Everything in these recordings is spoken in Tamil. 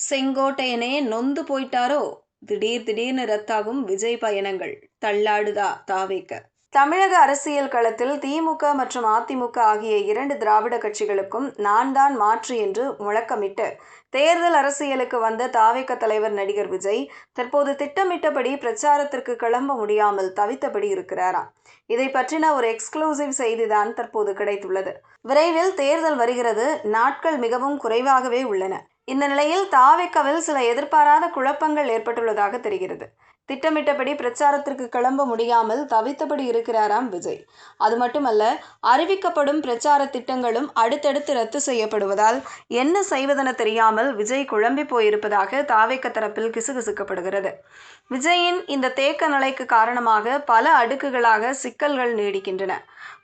செங்கோட்டையனே நொந்து போயிட்டாரோ? திடீர்னு ரத்தாகும் விஜய் பயணங்கள். தள்ளாடுதா தாவேக? தமிழக அரசியல் களத்தில் திமுக மற்றும் அதிமுக ஆகிய இரண்டு திராவிட கட்சிகளுக்கும் நான் தான் மாற்று என்று முழக்கமிட்டு தேர்தல் அரசியலுக்கு வந்த தாவேக தலைவர் நடிகர் விஜய் தற்போது திட்டமிட்டபடி பிரச்சாரத்திற்கு கிளம்ப முடியாமல் தவித்தபடி இருக்கிறாராம். இதை பற்றின ஒரு எக்ஸ்க்ளூசிவ் செய்திதான் தற்போது கிடைத்துள்ளது. விரைவில் தேர்தல் வருகிறது. நாட்கள் மிகவும் குறைவாகவே உள்ளன. இந்த நிலையில் தாவேகவில் சில எதிர்பாராத குழப்பங்கள் ஏற்பட்டுள்ளதாக தெரிகிறது. திட்டமிட்டபடி பிரச்சாரத்திற்கு கிளம்ப முடியாமல் தவித்தபடி இருக்கிறாராம் விஜய். அது மட்டுமல்ல, அறிவிக்கப்படும் பிரச்சார திட்டங்களும் அடுத்தடுத்து ரத்து செய்யப்படுவதால் என்ன செய்வதென தெரியாமல் விஜய் குழம்பி போயிருப்பதாக தாவேக தரப்பில் கிசுகிசுக்கப்படுகிறது. விஜயின் இந்த தேக்க நிலைக்கு காரணமாக பல அடுக்குகளாக சிக்கல்கள் நீடிக்கின்றன.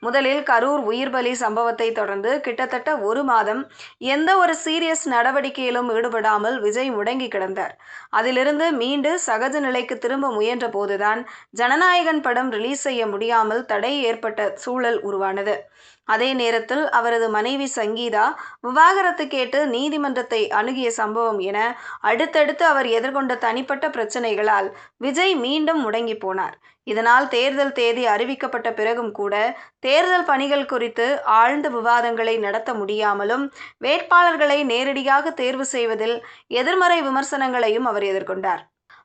முதலில் கரூர் உயிர்பலி சம்பவத்தை தொடர்ந்து கிட்டத்தட்ட ஒரு மாதம் எந்த ஒரு சீரியஸ் நடவடிக்கையிலும் ஈடுபடாமல் விஜய் முடங்கி கிடந்தார். அதிலிருந்து மீண்டு சகஜ நிலைக்கு திரும்ப முயன்ற போதுதான் ஜனநாயகன் படம் ரிலீஸ் செய்ய முடியாமல் தடை ஏற்பட்ட சூழல் உருவானது. அதே நேரத்தில் அவரது மனைவி சங்கீதா விவாகரத்து கேட்டு நீதிமன்றத்தை அணுகிய சம்பவம் என அடுத்தடுத்து அவர் எதிர்கொண்ட தனிப்பட்ட பிரச்சனைகளால் விஜய் மீண்டும் முடங்கி போனார். இதனால் தேர்தல் தேதி அறிவிக்கப்பட்ட பிறகும் கூட தேர்தல் பணிகள் குறித்து ஆழ்ந்த விவாதங்களை நடத்த முடியாமலும் வேட்பாளர்களை நேரடியாக தேர்வு செய்வதில் எதிர்மறை விமர்சனங்களையும் அவர் எதிர்கொண்டார்.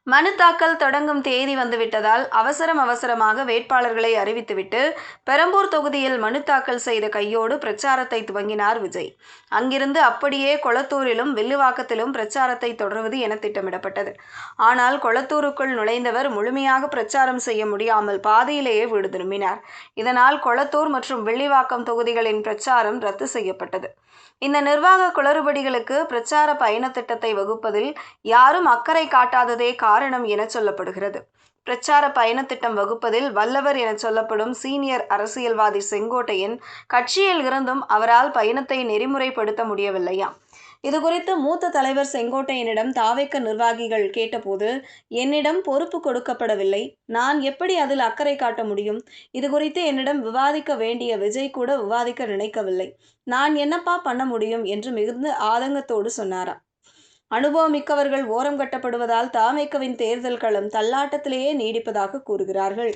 மனு தாக்கல் தொடங்கும் தேதி வந்துவிட்டதால் அவசரமாக வேட்பாளர்களை அறிவித்துவிட்டு பெரம்பூர் தொகுதியில் மனு தாக்கல் செய்த கையோடு பிரச்சாரத்தை துவங்கினார் விஜய். அங்கிருந்து அப்படியே கொளத்தூரிலும் வில்லிவாக்கத்திலும் பிரச்சாரத்தை தொடர்வது என திட்டமிடப்பட்டது. ஆனால் கொளத்தூருக்குள் நுழைந்தவர் முழுமையாக பிரச்சாரம் செய்ய முடியாமல் பாதியிலேயே வீடு திரும்பினார். இதனால் கொளத்தூர் மற்றும் வில்லிவாக்கம் தொகுதிகளின் பிரச்சாரம் ரத்து செய்யப்பட்டது. இந்த நிர்வாக குளறுபடிகளுக்கு பிரச்சார பயண திட்டத்தை வகுப்பதில் யாரும் அக்கறை காட்டாததே காரணம் என சொல்லப்படுகிறது. பிரச்சார பயண திட்டம் வகுப்பதில் வல்லவர் என சொல்லப்படும் சீனியர் அரசியல்வாதி செங்கோட்டையன் கட்சியில் இருந்தும் அவரால் பயணத்தை நெறிமுறைப்படுத்த முடியவில்லையாம். இதுகுறித்து மூத்த தலைவர் செங்கோட்டையனிடம் தாவேக நிர்வாகிகள் கேட்டபோது, என்னிடம் பொறுப்பு கொடுக்கப்படவில்லை, நான் எப்படி அதில் அக்கறை காட்ட முடியும்? இதுகுறித்து என்னிடம் விவாதிக்க வேண்டிய விஜய் கூட விவாதிக்க நினைக்கவில்லை, நான் என்னப்பா பண்ண முடியும் என்று மிகுந்த ஆதங்கத்தோடு சொன்னாராம். அனுபவமிக்கவர்கள் ஓரம் கட்டப்படுவதால் தாவேகவின் தேர்தல் களம் தள்ளாட்டத்திலேயே நீடிப்பதாக கூறுகிறார்கள்.